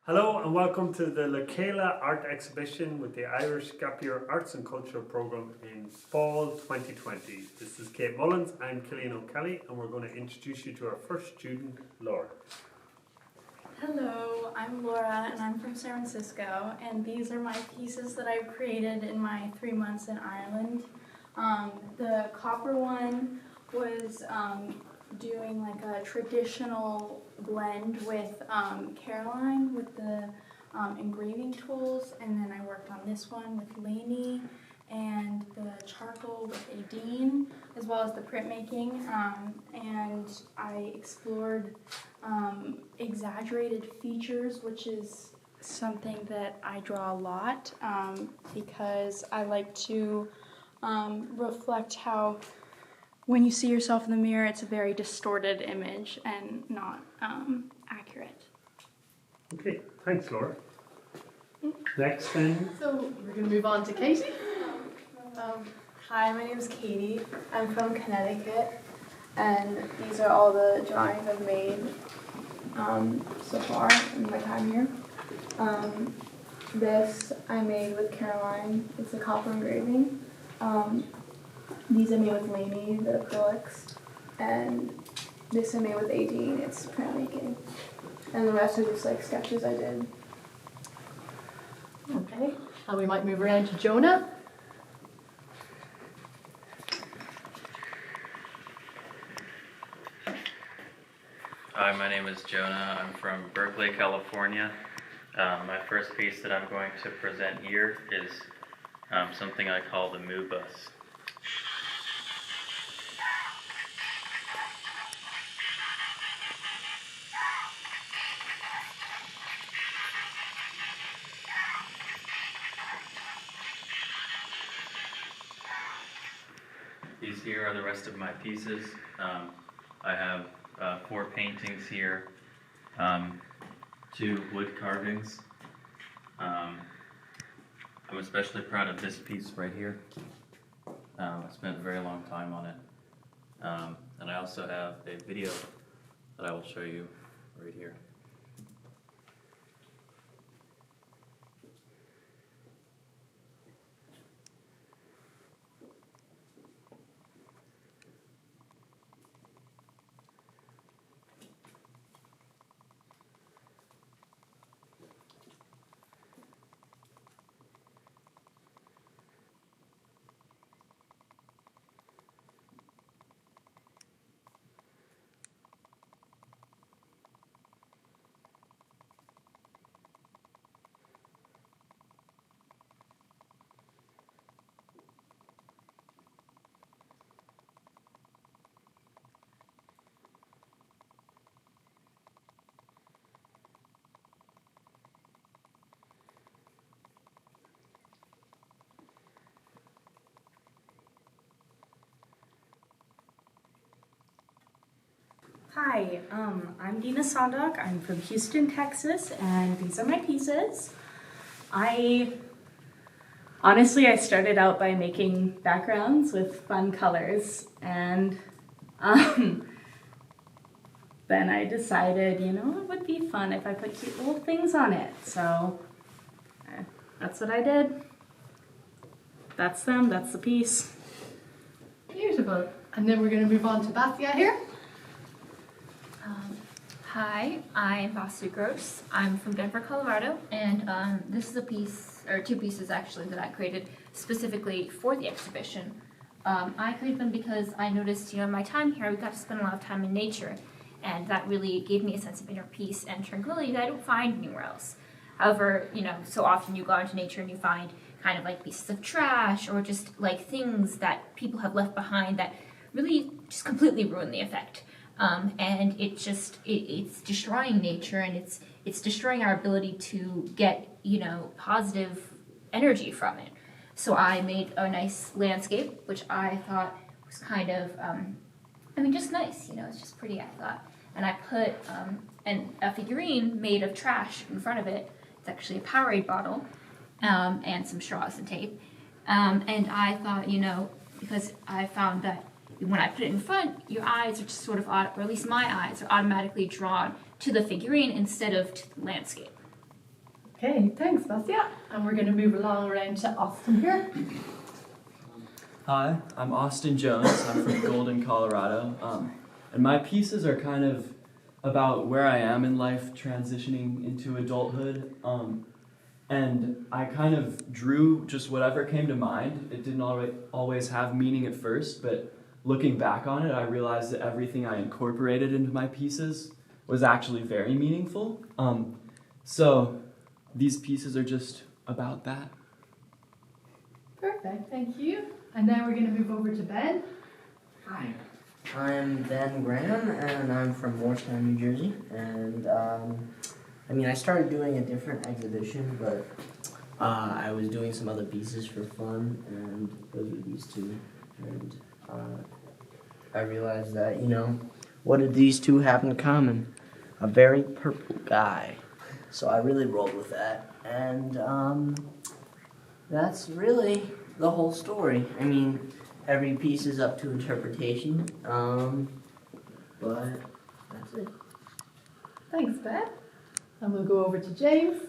Hello and welcome to the Cheile art exhibition with the Irish Gap Year Arts and Culture programme in fall 2020. This is Kate Mullins and Cillian O'Kelly, and we're going to introduce you to our first student, Laura. Hello, I'm Laura and I'm from San Francisco, and these are my pieces that I've created in my 3 months in Ireland. The copper one was doing like a traditional blend with Caroline with the engraving tools, and then I worked on this one with Lainey and the charcoal with Aideen, as well as the printmaking, and I explored exaggerated features, which is something that I draw a lot because I like to reflect how when you see yourself in the mirror, it's a very distorted image and not accurate. Okay, thanks Laura. Next then. So we're going to move on to Katie. Hi, my name is Katie. I'm from Connecticut, and these are all the drawings I've made so far in my time here. This I made with Caroline. It's a copper engraving. These I made with Lainey, the acrylics, and this I made with Aideen. It's printmaking, and the rest are just like sketches I did. Okay, and we might move around to Jonah. Hi, my name is Jonah. I'm from Berkeley, California. My first piece that I'm going to present here is something I call the Moo Bus. These here are the rest of my pieces. I have 4 paintings here, 2 wood carvings. I'm especially proud of this piece right here. I spent a very long time on it. And I also have a video that I will show you right here. Hi, I'm Dina. I'm from Houston, Texas, and these are my pieces. I started out by making backgrounds with fun colors, and then I decided, it would be fun if I put cute little things on it. So that's what I did. That's them, that's the piece. Beautiful. And then we're going to move on to Basia here. Hi, I'm bossygross. I'm from Denver, Colorado, and this is a piece, or 2 pieces actually, that I created specifically for the exhibition. I created them because I noticed, in my time here, we got to spend a lot of time in nature, and that really gave me a sense of inner peace and tranquility that I don't find anywhere else. However, so often you go out into nature and you find kind of like pieces of trash or just like things that people have left behind that really just completely ruin the effect. And it's destroying nature, and it's destroying our ability to get, positive energy from it. So I made a nice landscape, which I thought was kind of, just nice, it's just pretty, I thought. And I put a figurine made of trash in front of it. It's actually a Powerade bottle, and some straws and tape. And I thought, because I found that when I put it in front, your eyes are just sort of, or at least my eyes are automatically drawn to the figurine instead of to the landscape. Okay, thanks, Basia. And we're going to move along around to Austin here. Hi, I'm Austin Jones. I'm from Golden, Colorado. And my pieces are kind of about where I am in life transitioning into adulthood. And I kind of drew just whatever came to mind. It didn't always have meaning at first, but looking back on it, I realized that everything I incorporated into my pieces was actually very meaningful. So these pieces are just about that. Perfect, thank you. And now we're going to move over to Ben. Hi, I'm Ben Graham, and I'm from Morristown, New Jersey. And I started doing a different exhibition, but I was doing some other pieces for fun, and those were these two. And I realized that, what did these two have in common? A very purple guy. So I really rolled with that, and that's really the whole story. Every piece is up to interpretation, but that's it. Thanks, Ben. And we'll go over to James.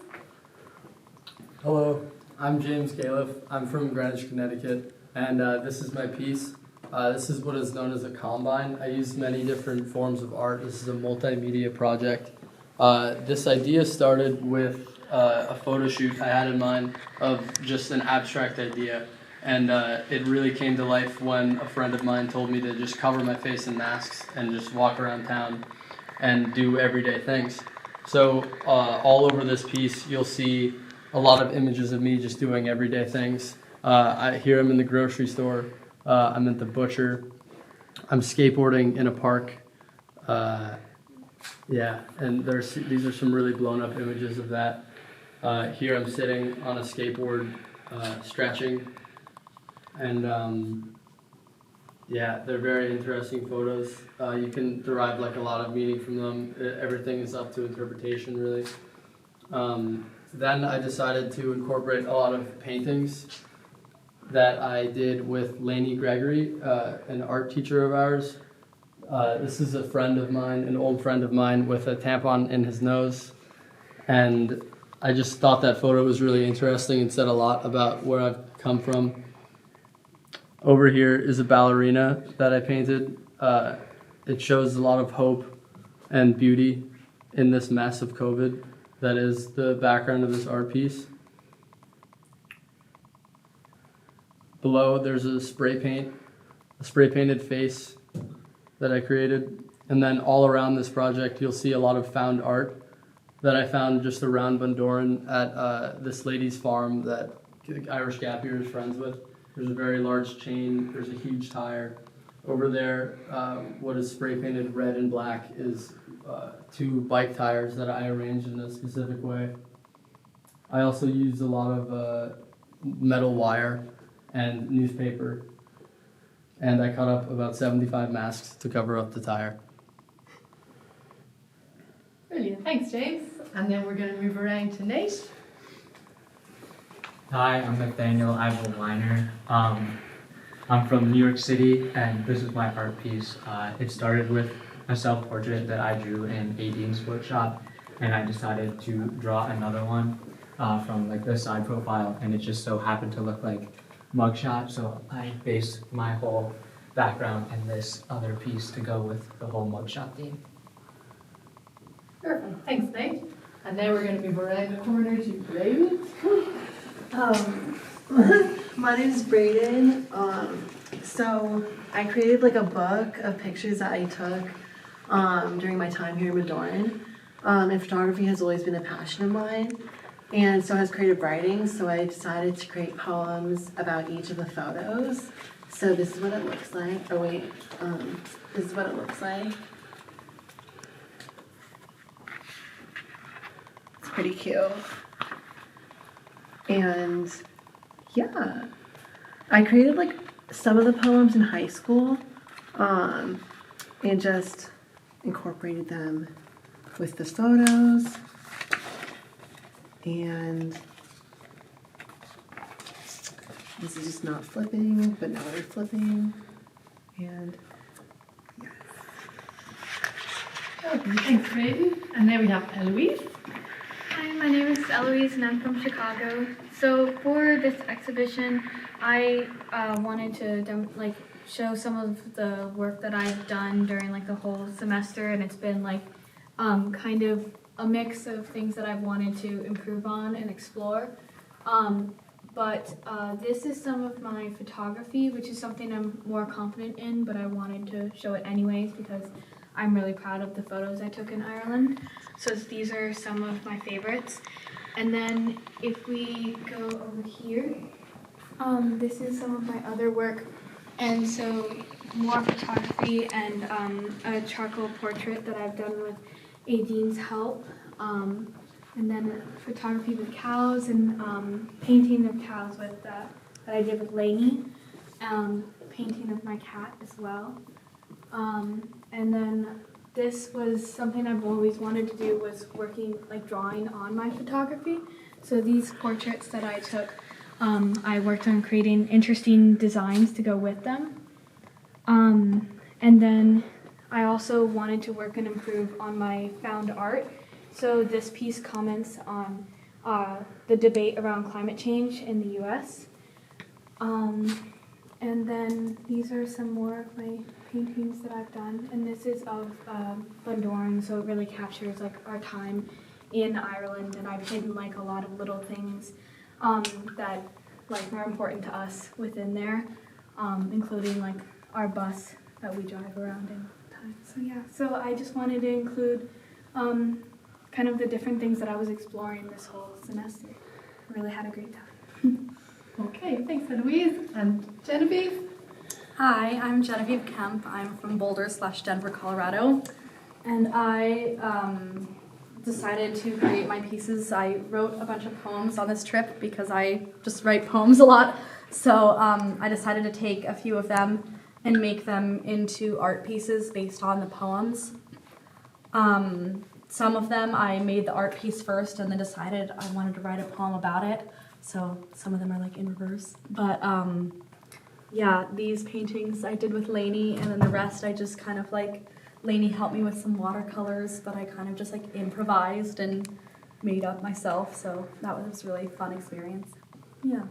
Hello, I'm James Galiff. I'm from Greenwich, Connecticut, and this is my piece. This is what is known as a combine. I use many different forms of art. This is a multimedia project. This idea started with a photo shoot I had in mind of just an abstract idea, and it really came to life when a friend of mine told me to just cover my face in masks and just walk around town and do everyday things. So all over this piece you'll see a lot of images of me just doing everyday things. Here I'm in the grocery store, I'm at the butcher, I'm skateboarding in a park. And these are some really blown up images of that. Here I'm sitting on a skateboard, stretching, and they're very interesting photos. You can derive a lot of meaning from them. Everything is up to interpretation, really. Then I decided to incorporate a lot of paintings that I did with Lainey Gregory, an art teacher of ours. This is a friend of mine, an old friend of mine, with a tampon in his nose. And I just thought that photo was really interesting and said a lot about where I've come from. Over here is a ballerina that I painted. It shows a lot of hope and beauty in this mess of COVID. That is the background of this art piece. Below there's a spray painted face that I created. And then all around this project you'll see a lot of found art that I found just around Bundoran at this lady's farm that Irish Gap Year is friends with. There's a very large chain, there's a huge tire. Over there, what is spray painted red and black is 2 bike tires that I arranged in a specific way. I also used a lot of metal wire and newspaper, and I cut up about 75 masks to cover up the tire. Brilliant, thanks, James. And then we're going to move around to Nate. Hi, I'm Nathaniel Weiner. I'm from New York City, and this is my art piece. It started with a self-portrait that I drew in Dean's workshop, and I decided to draw another one from the side profile, and it just so happened to look like mugshot, so I based my whole background in this other piece to go with the whole mugshot theme. Perfect, thanks, Nate. And now we're going to move around the corner to Brayden. My name is Brayden. So I created a book of pictures that I took during my time here in Bundoran. And photography has always been a passion of mine. And so has creative writing, so I decided to create poems about each of the photos. So this is what it looks like. Oh wait, this is what it looks like. It's pretty cute. And yeah, I created some of the poems in high school, and just incorporated them with the photos. And this is just not flipping, but now we're flipping. And Okay, thanks, Brayden. And then we have Eloise. Hi, my name is Eloise and I'm from Chicago. So for this exhibition, I wanted to show some of the work that I've done during like the whole semester, and it's been like kind of a mix of things that I've wanted to improve on and explore. But this is some of my photography, which is something I'm more confident in, but I wanted to show it anyways because I'm really proud of the photos I took in Ireland. So these are some of my favorites. And then if we go over here, this is some of my other work. And so more photography and a charcoal portrait that I've done with Aideen's help. And then photography with cows and painting of cows with that I did with Lainey. Painting of my cat as well. And then this was something I've always wanted to do, was working, like drawing on my photography. So these portraits that I took, I worked on creating interesting designs to go with them. And then I also wanted to work and improve on my found art. So this piece comments on the debate around climate change in the US. And then these are some more of my paintings that I've done, and this is of Bundoran, so it really captures like our time in Ireland, and I've hidden like a lot of little things that like are important to us within there, including like our bus that we drive around in. So yeah, so I just wanted to include kind of the different things that I was exploring this whole semester. I really had a great time. Okay, thanks Eloise. And Genevieve? Hi, I'm Genevieve Kemp. I'm from Boulder/Denver, Colorado. And I decided to create my pieces. I wrote a bunch of poems on this trip because I just write poems a lot. So I decided to take a few of them and make them into art pieces based on the poems. Some of them I made the art piece first and then decided I wanted to write a poem about it. So some of them are like in reverse. But yeah, these paintings I did with Lainey, and then the rest I just kind of like, Lainey helped me with some watercolors, but I kind of just like improvised and made up myself. So that was a really fun experience. Yeah.